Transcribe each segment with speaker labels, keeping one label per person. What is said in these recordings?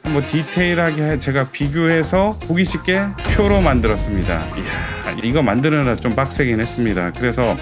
Speaker 1: 한번 디테일하게 제가 비교해서 보기 쉽게 표로 만들었습니다. 이야, 이거 만드느라 좀 빡세긴 했습니다. 그래서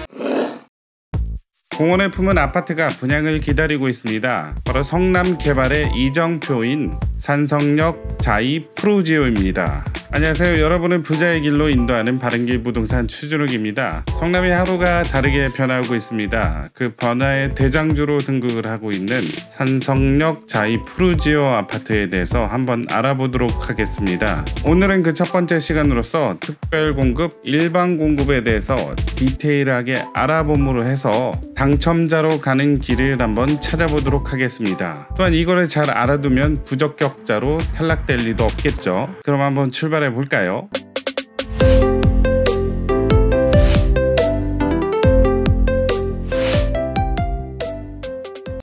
Speaker 1: 공원을 품은 아파트가 분양을 기다리고 있습니다. 바로 성남 개발의 이정표인 산성역 자이 프루지오입니다. 안녕하세요. 여러분은 부자의 길로 인도하는 바른길 부동산 추준욱입니다. 성남이 하루가 다르게 변하고 있습니다. 그 변화의 대장주로 등극을 하고 있는 산성역 자이 프루지오 아파트에 대해서 한번 알아보도록 하겠습니다. 오늘은 그 첫 번째 시간으로서 특별 공급, 일반 공급에 대해서 디테일하게 알아봄으로 해서 당첨자로 가는 길을 한번 찾아보도록 하겠습니다. 또한 이거를 잘 알아두면 부적격자로 탈락될 리도 없겠죠. 그럼 한번 출발해 볼까요?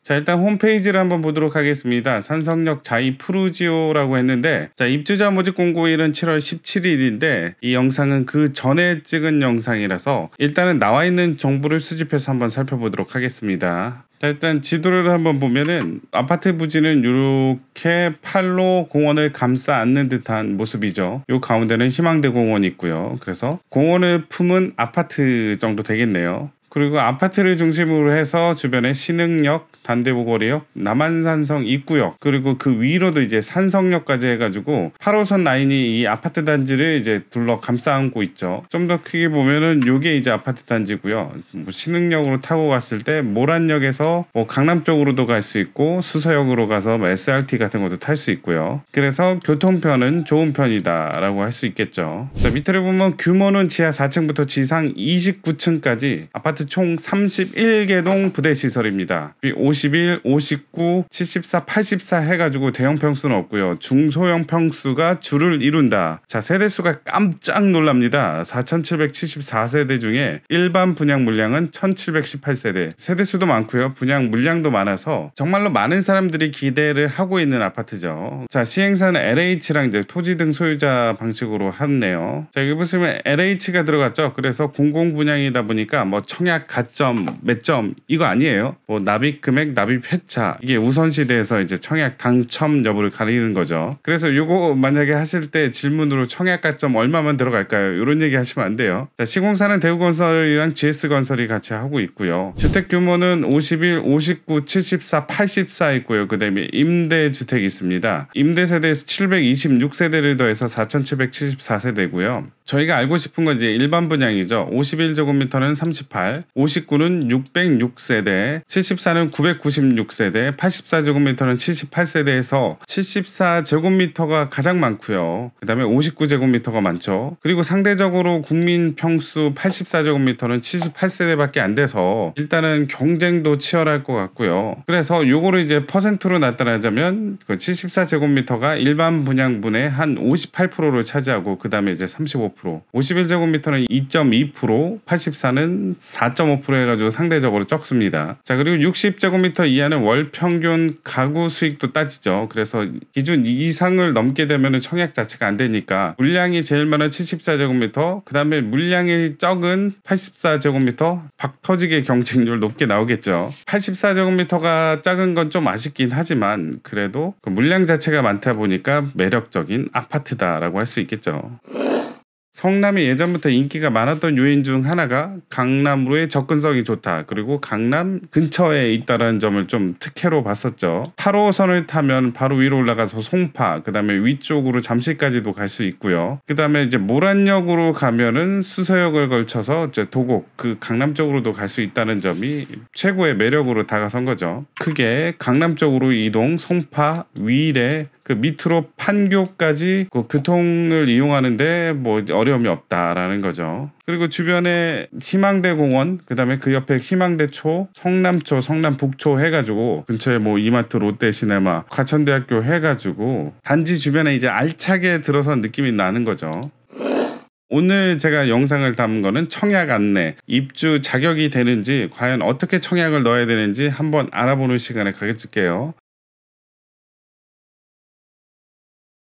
Speaker 1: 자, 일단 홈페이지를 한번 보도록 하겠습니다. 산성역 자이 프루지오라고 했는데, 자, 입주자 모집 공고일은 7월 17일인데 이 영상은 그 전에 찍은 영상이라서 일단은 나와 있는 정보를 수집해서 한번 살펴보도록 하겠습니다. 자, 일단 지도를 한번 보면은 아파트 부지는 이렇게 팔로 공원을 감싸 안는 듯한 모습이죠. 요 가운데는 희망대 공원이 있고요. 그래서 공원을 품은 아파트 정도 되겠네요. 그리고 아파트를 중심으로 해서 주변에 신흥역, 단대보거리역, 남한산성 입구역, 그리고 그 위로도 이제 산성역까지 해가지고 8호선 라인이 이 아파트 단지를 이제 둘러 감싸 안고 있죠. 좀 더 크게 보면은 요게 이제 아파트 단지고요. 뭐 신흥역으로 타고 갔을 때 모란역에서 뭐 강남 쪽으로도 갈 수 있고 수서역으로 가서 뭐 SRT 같은 것도 탈 수 있고요. 그래서 교통편은 좋은 편이다라고 할 수 있겠죠. 자, 밑으로 보면 규모는 지하 4층부터 지상 29층까지 아파트 총 31개 동 부대 시설입니다. 51, 59, 74, 84 해가지고 대형 평수는 없고요. 중소형 평수가 주를 이룬다. 자, 세대수가 깜짝 놀랍니다. 4,774세대 중에 일반 분양 물량은 1,718세대. 세대수도 많고요. 분양 물량도 많아서 정말로 많은 사람들이 기대를 하고 있는 아파트죠. 자, 시행사는 LH랑 이제 토지 등 소유자 방식으로 하네요. 자, 여기 보시면 LH가 들어갔죠. 그래서 공공분양이다 보니까 뭐 청약 가점, 매점 이거 아니에요. 뭐 납입 금액, 납입 회차 이게 우선시대에서 이제 청약 당첨 여부를 가리는 거죠. 그래서 요거 만약에 하실 때 질문으로 청약 가점 얼마만 들어갈까요? 이런 얘기 하시면 안 돼요. 자, 시공사는 대우건설이랑 GS건설이 같이 하고 있고요. 주택 규모는 51, 59, 74, 84 있고요. 그 다음에 임대주택이 있습니다. 임대세대에서 726세대를 더해서 4,774세대고요. 저희가 알고 싶은 건 이제 일반 분양이죠. 51제곱미터는 38, 59는 606세대, 74는 996세대, 84제곱미터는 78세대에서 74제곱미터가 가장 많고요. 그 다음에 59제곱미터가 많죠. 그리고 상대적으로 국민 평수 84제곱미터는 78세대밖에 안 돼서 일단은 경쟁도 치열할 것 같고요. 그래서 요거를 이제 퍼센트로 나타내자면 그 74제곱미터가 일반 분양분의 한 58%를 차지하고 그 다음에 이제 35%, 51제곱미터는 2.2%, 84는 4.5% 해가지고 상대적으로 적습니다. 자, 그리고 60제곱미터 이하는 월 평균 가구 수익도 따지죠. 그래서 기준 이상을 넘게 되면 청약 자체가 안 되니까 물량이 제일 많은 74제곱미터, 그 다음에 물량이 적은 84제곱미터 박 터지게 경쟁률 높게 나오겠죠. 84제곱미터가 작은 건 좀 아쉽긴 하지만 그래도 그 물량 자체가 많다 보니까 매력적인 아파트다라고 할 수 있겠죠. 성남이 예전부터 인기가 많았던 요인 중 하나가 강남으로의 접근성이 좋다. 그리고 강남 근처에 있다는 점을 좀 특혜로 봤었죠. 8호선을 타면 바로 위로 올라가서 송파, 그 다음에 위쪽으로 잠실까지도 갈 수 있고요. 그 다음에 이제 모란역으로 가면은 수서역을 걸쳐서 이제 도곡, 그 강남 쪽으로도 갈 수 있다는 점이 최고의 매력으로 다가선 거죠. 크게 강남 쪽으로 이동, 송파, 위례, 그 밑으로 판교까지 그 교통을 이용하는데 뭐 어려움이 없다라는 거죠. 그리고 주변에 희망대 공원, 그 다음에 그 옆에 희망대초, 성남초, 성남북초 해가지고 근처에 뭐 이마트, 롯데시네마, 과천대학교 해가지고 단지 주변에 이제 알차게 들어선 느낌이 나는 거죠. 오늘 제가 영상을 담은 거는 청약 안내, 입주 자격이 되는지, 과연 어떻게 청약을 넣어야 되는지 한번 알아보는 시간을 가질게요.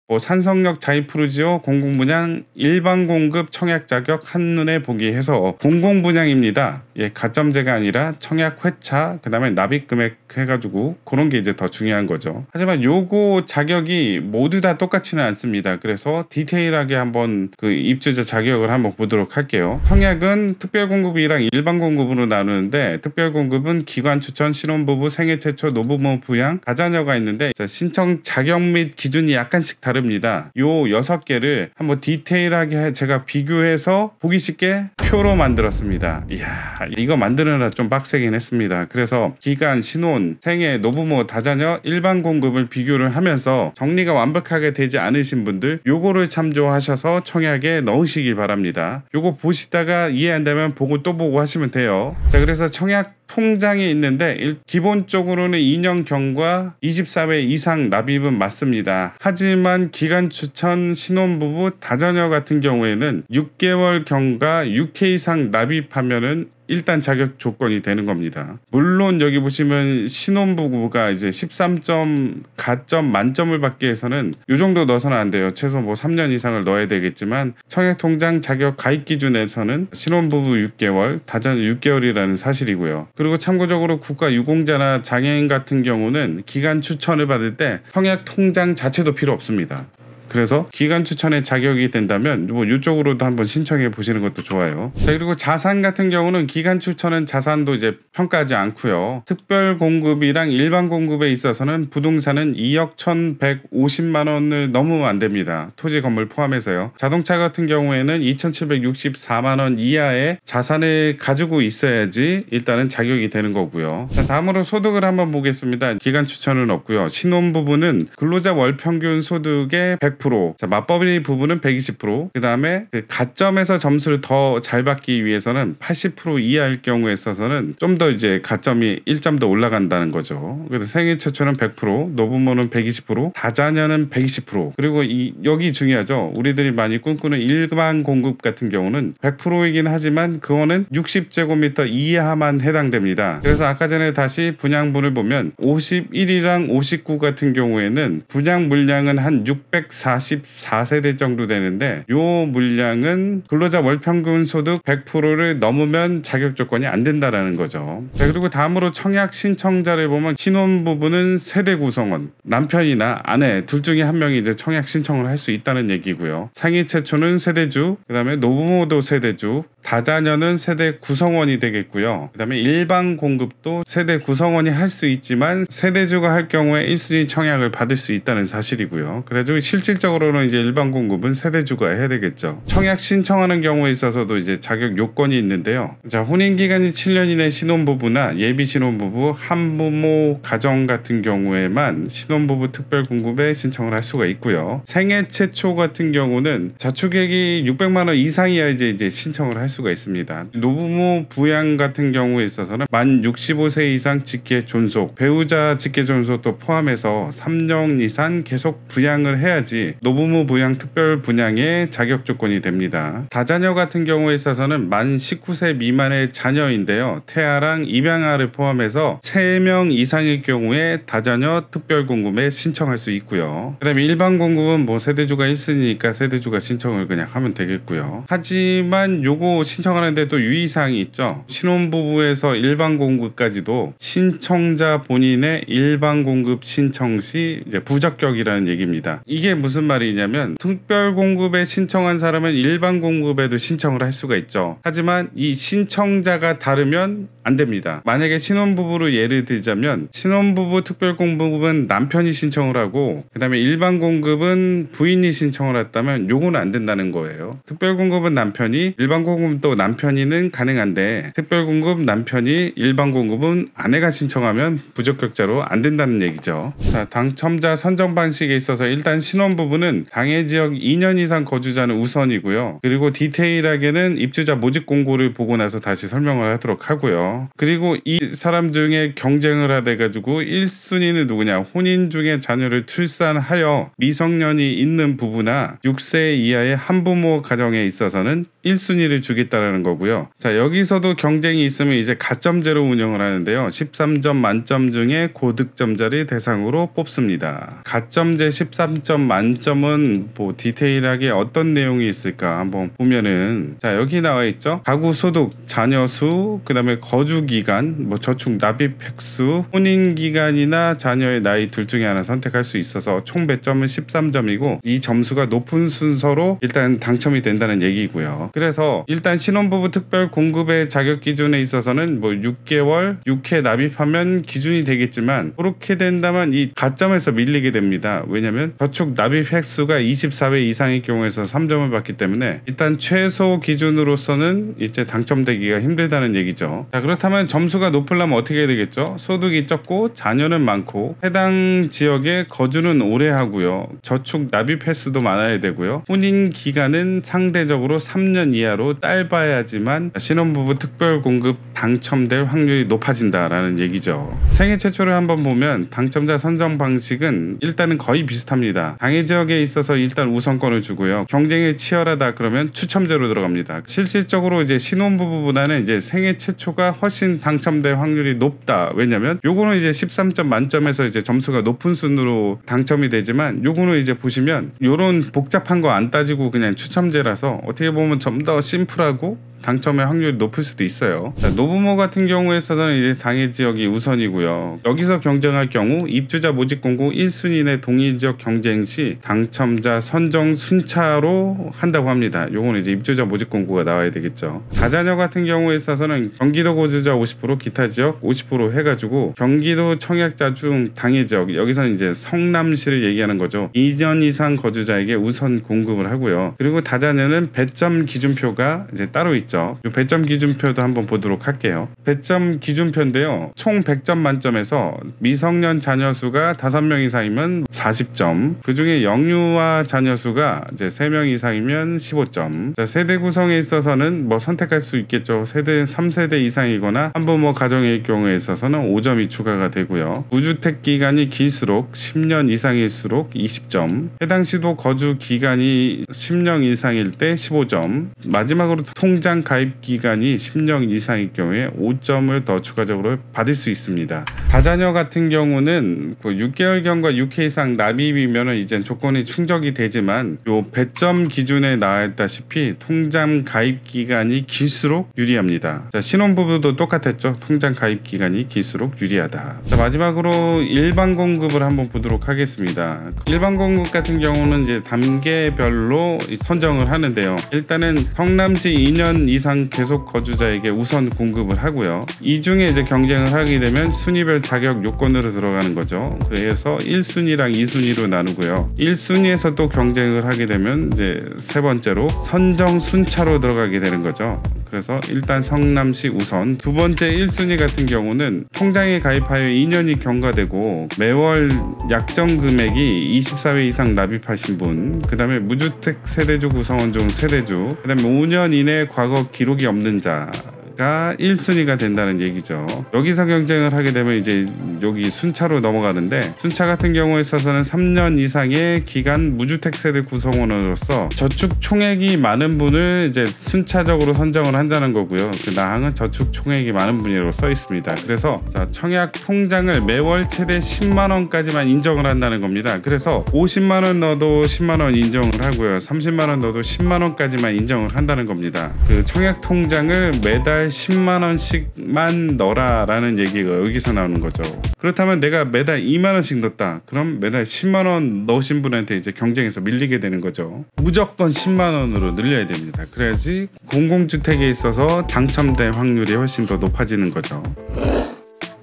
Speaker 1: 뭐 산성역 자이프루지오 공공분양 일반 공급 청약 자격 한눈에 보기 해서 공공분양입니다. 예, 가점제가 아니라 청약 회차 그다음에 납입 금액 해가지고 그런 게 이제 더 중요한 거죠. 하지만 요거 자격이 모두 다 똑같지는 않습니다. 그래서 디테일하게 한번 그 입주자 자격을 한번 보도록 할게요. 청약은 특별공급이랑 일반 공급으로 나누는데 특별공급은 기관 추천, 신혼부부, 생애 최초, 노부모 부양, 다자녀가 있는데 신청 자격 및 기준이 약간씩 다릅니다. 요 6개를 한번 디테일하게 제가 비교해서 보기 쉽게 표로 만들었습니다. 이야, 이거 만드느라 좀 빡세긴 했습니다. 그래서 기간, 신혼, 생애, 노부모, 다자녀, 일반 공급을 비교를 하면서 정리가 완벽하게 되지 않으신 분들 요거를 참조하셔서 청약에 넣으시길 바랍니다. 요거 보시다가 이해 안 되면 보고 또 보고 하시면 돼요. 자, 그래서 청약 통장이 있는데 기본적으로는 2년 경과 24회 이상 납입은 맞습니다. 하지만 기간 추천, 신혼부부, 다자녀 같은 경우에는 6개월 경과 6회 이상 납입하면은 일단 자격 조건이 되는 겁니다. 물론 여기 보시면 신혼부부가 이제 13점 가점 만점을 받기 위해서는 이 정도 넣어서는 안 돼요. 최소 뭐 3년 이상을 넣어야 되겠지만 청약통장 자격 가입 기준에서는 신혼부부 6개월, 다자녀 6개월이라는 사실이고요. 그리고 참고적으로 국가유공자나 장애인 같은 경우는 기간 추천을 받을 때 청약통장 자체도 필요 없습니다. 그래서 기간 추천에 자격이 된다면 뭐 이쪽으로도 한번 신청해 보시는 것도 좋아요. 자, 그리고 자산 같은 경우는 기간 추천은 자산도 이제 평가하지 않고요. 특별 공급이랑 일반 공급에 있어서는 부동산은 2억 1,150만 원을 넘으면 안 됩니다. 토지 건물 포함해서요. 자동차 같은 경우에는 2,764만 원 이하의 자산을 가지고 있어야지 일단은 자격이 되는 거고요. 자, 다음으로 소득을 한번 보겠습니다. 기간 추천은 없고요. 신혼부부는 근로자 월평균 소득의 100%, 자, 맞벌이 부부는 120%, 그 다음에 가점에서 점수를 더 잘 받기 위해서는 80% 이하일 경우에 있어서는 좀 더 이제 가점이 1점 더 올라간다는 거죠. 그래서 생애 최초는 100%, 노부모는 120%, 다자녀는 120%. 그리고 여기 중요하죠. 우리들이 많이 꿈꾸는 일반 공급 같은 경우는 100%이긴 하지만 그거는 60제곱미터 이하만 해당됩니다. 그래서 아까 전에 다시 분양분을 보면 51이랑 59 같은 경우에는 분양 물량은 한 644세대 정도 되는데 요 물량은 근로자 월평균 소득 100%를 넘으면 자격 조건이 안 된다라는 거죠. 자, 그리고 다음으로 청약 신청자를 보면 신혼부부는 세대 구성원, 남편이나 아내 둘 중에 한 명이 이제 청약 신청을 할 수 있다는 얘기고요. 상위 최초는 세대주, 그 다음에 노부모도 세대주, 다자녀는 세대 구성원이 되겠고요. 그 다음에 일반 공급도 세대 구성원이 할 수 있지만 세대주가 할 경우에 1순위 청약을 받을 수 있다는 사실이고요. 그래서 실질적으로는 이제 일반 공급은 세대주가 해야 되겠죠. 청약 신청하는 경우에 있어서도 이제 자격 요건이 있는데요. 자, 혼인기간이 7년 이내 신혼부부나 예비 신혼부부, 한부모 가정 같은 경우에만 신혼부부 특별공급에 신청을 할 수가 있고요. 생애 최초 같은 경우는 자축액이 600만 원 이상이야 이제 신청을 할 수가 있습니다. 노부모 부양 같은 경우에 있어서는 만 65세 이상 직계 존속, 배우자 직계 존속도 포함해서 3년 이상 계속 부양을 해야지 노부모 부양 특별 분양의 자격 조건이 됩니다. 다자녀 같은 경우에 있어서는 만 19세 미만의 자녀인데요. 태아랑 입양아를 포함해서 3명 이상일 경우에 다자녀 특별 공급에 신청할 수 있고요. 그 다음에 일반 공급은 뭐 세대주가 1순위니까 세대주가 신청을 그냥 하면 되겠고요. 하지만 요거 신청하는데 또 유의사항이 있죠. 신혼부부에서 일반 공급까지도 신청자 본인의 일반 공급 신청 시 이제 부적격이라는 얘기입니다. 이게 무슨 말이냐면 특별 공급에 신청한 사람은 일반 공급에도 신청을 할 수가 있죠. 하지만 이 신청자가 다르면 안 됩니다. 만약에 신혼부부로 예를 들자면 신혼부부 특별 공급은 남편이 신청을 하고 그 다음에 일반 공급은 부인이 신청을 했다면 요거는 안 된다는 거예요. 특별 공급은 남편이, 일반 공급도 남편이는 가능한데 특별 공급 남편이, 일반 공급은 아내가 신청하면 부적격자로 안 된다는 얘기죠. 자, 당첨자 선정 방식에 있어서 일단 신혼부부는 당해 지역 2년 이상 거주자는 우선이고요. 그리고 디테일하게는 입주자 모집 공고를 보고 나서 다시 설명을 하도록 하고요. 거죠. 그리고 이 사람 중에 경쟁을 하돼 가지고 1순위는 누구냐? 혼인 중에 자녀를 출산하여 미성년이 있는 부부나 6세 이하의 한부모 가정에 있어서는 1순위를 주겠다라는 거고요. 자, 여기서도 경쟁이 있으면 이제 가점제로 운영을 하는데요. 13점 만점 중에 고득점자를 대상으로 뽑습니다. 가점제 13점 만점은 뭐 디테일하게 어떤 내용이 있을까 한번 보면은, 자, 여기 나와 있죠. 가구 소득, 자녀 수, 그다음에 거주 기간, 뭐 저축 납입 획수, 혼인 기간이나 자녀의 나이 둘 중에 하나 선택할 수 있어서 총 배점은 13점이고 이 점수가 높은 순서로 일단 당첨이 된다는 얘기고요. 그래서 일단 신혼부부 특별 공급의 자격 기준에 있어서는 뭐 6개월 6회 납입하면 기준이 되겠지만, 그렇게 된다면 이 가점에서 밀리게 됩니다. 왜냐면 저축 납입 횟수가 24회 이상의 경우에서 3점을 받기 때문에 일단 최소 기준으로서는 이제 당첨되기가 힘들다는 얘기죠. 자, 그렇다면 점수가 높으려면 어떻게 해야 되겠죠? 소득이 적고 자녀는 많고 해당 지역에 거주는 오래 하고요. 저축 납입 횟수도 많아야 되고요. 혼인 기간은 상대적으로 3년 이하로 짧아야지만 신혼부부 특별 공급 당첨될 확률이 높아진다라는 얘기죠. 생애 최초를 한번 보면 당첨자 선정 방식은 일단은 거의 비슷합니다. 당해 지역에 있어서 일단 우선권을 주고요. 경쟁이 치열하다 그러면 추첨제로 들어갑니다. 실질적으로 이제 신혼부부보다는 이제 생애 최초가 훨씬 당첨될 확률이 높다. 왜냐면 요거는 이제 13점 만점에서 이제 점수가 높은 순으로 당첨이 되지만, 요거는 이제 보시면 요런 복잡한 거 안 따지고 그냥 추첨제라서 어떻게 보면 좀 더 심플하고 당첨의 확률이 높을 수도 있어요. 자, 노부모 같은 경우에 있어서는 이제 당해 지역이 우선이고요. 여기서 경쟁할 경우 입주자 모집 공고 1순위 내 동일 지역 경쟁 시 당첨자 선정 순차로 한다고 합니다. 요거는 이제 입주자 모집 공고가 나와야 되겠죠. 다자녀 같은 경우에 있어서는 경기도 거주자 50%, 기타 지역 50% 해가지고 경기도 청약자 중 당해 지역, 여기서는 이제 성남시를 얘기하는 거죠. 2년 이상 거주자에게 우선 공급을 하고요. 그리고 다자녀는 배점 기준표가 이제 따로 있죠. 이 배점 기준표도 한번 보도록 할게요. 배점 기준표인데요. 총 100점 만점에서 미성년 자녀 수가 5명 이상이면 40점, 그 중에 영유아 자녀 수가 이제 3명 이상이면 15점. 자, 세대 구성에 있어서는 뭐 선택할 수 있겠죠. 세대 3세대 이상이거나 한부모 가정의 경우에 있어서는 5점이 추가가 되고요. 무주택 기간이 길수록 10년 이상일수록 20점, 해당 시도 거주 기간이 10년 이상일 때 15점, 마지막으로 통장 가입 기간이 10년 이상일 경우에 5점을 더 추가적으로 받을 수 있습니다. 다자녀 같은 경우는 6개월경과 6회 이상 납입이면 이제 조건이 충족이 되지만, 요 배점 기준에 나와 있다시피 통장 가입 기간이 길수록 유리합니다. 자, 신혼부부도 똑같았죠. 통장 가입 기간이 길수록 유리하다. 자, 마지막으로 일반 공급을 한번 보도록 하겠습니다. 일반 공급 같은 경우는 이제 단계별로 선정을 하는데요. 일단은 성남시 2년 이상 계속 거주자에게 우선 공급을 하고요. 이 중에 이제 경쟁을 하게 되면 순위별 자격 요건으로 들어가는 거죠. 그래서 1순위랑 2순위로 나누고요. 1순위에서 또 경쟁을 하게 되면 이제 세 번째로 선정 순차로 들어가게 되는 거죠. 그래서 일단 성남시 우선, 두 번째 1순위 같은 경우는 통장에 가입하여 2년이 경과되고 매월 약정 금액이 24회 이상 납입하신 분, 그 다음에 무주택 세대주 구성원 중 세대주, 그 다음에 5년 이내 과거 기록이 없는 자 가 1순위가 된다는 얘기죠. 여기서 경쟁을 하게 되면 이제 여기 순차로 넘어가는데, 순차 같은 경우에 있어서는 3년 이상의 기간 무주택 세대 구성원으로서 저축 총액이 많은 분을 이제 순차적으로 선정을 한다는 거고요. 그 나항은 저축 총액이 많은 분이라고 써 있습니다. 그래서 자, 청약 통장을 매월 최대 10만 원까지만 인정을 한다는 겁니다. 그래서 50만 원 넣어도 10만 원 인정을 하고요. 30만 원 넣어도 10만 원까지만 인정을 한다는 겁니다. 그 청약 통장을 매달 10만 원씩만 넣어라라는 얘기가 여기서 나오는 거죠. 그렇다면 내가 매달 2만 원씩 넣었다. 그럼 매달 10만 원 넣으신 분한테 이제 경쟁에서 밀리게 되는 거죠. 무조건 10만 원으로 늘려야 됩니다. 그래야지 공공주택에 있어서 당첨될 확률이 훨씬 더 높아지는 거죠.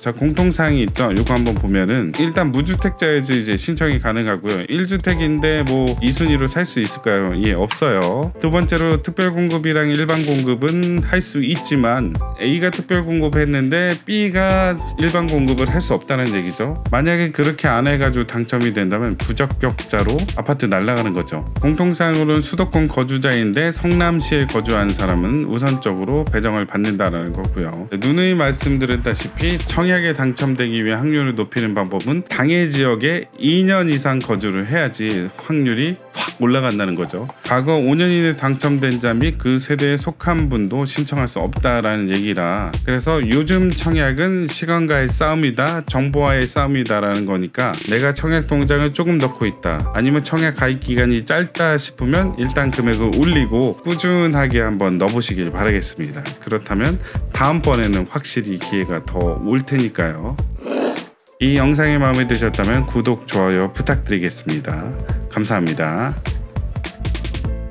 Speaker 1: 자, 공통사항이 있죠. 이거 한번 보면은 일단 무주택자여야지 이제 신청이 가능하고요. 1주택인데 뭐 2순위로 살 수 있을까요? 예, 없어요. 두 번째로 특별공급이랑 일반 공급은 할 수 있지만 A가 특별공급했는데 B가 일반 공급을 할 수 없다는 얘기죠. 만약에 그렇게 안 해가지고 당첨이 된다면 부적격자로 아파트 날아가는 거죠. 공통사항으로는 수도권 거주자인데 성남시에 거주한 사람은 우선적으로 배정을 받는다는 거고요. 누누이 말씀드렸다시피 청약에 당첨되기 위해 확률을 높이는 방법은 당해 지역에 2년 이상 거주를 해야지 확률이 확 올라간다는 거죠. 과거 5년 이내 당첨된 자 및 그 세대에 속한 분도 신청할 수 없다라는 얘기라, 그래서 요즘 청약은 시간과의 싸움이다, 정보와의 싸움이다라는 거니까 내가 청약 동장을 조금 넣고 있다, 아니면 청약 가입 기간이 짧다 싶으면 일단 금액을 올리고 꾸준하게 한번 넣어보시길 바라겠습니다. 그렇다면 다음번에는 확실히 기회가 더 올 테니까요. 이 영상이 마음에 드셨다면 구독, 좋아요 부탁드리겠습니다. 감사합니다.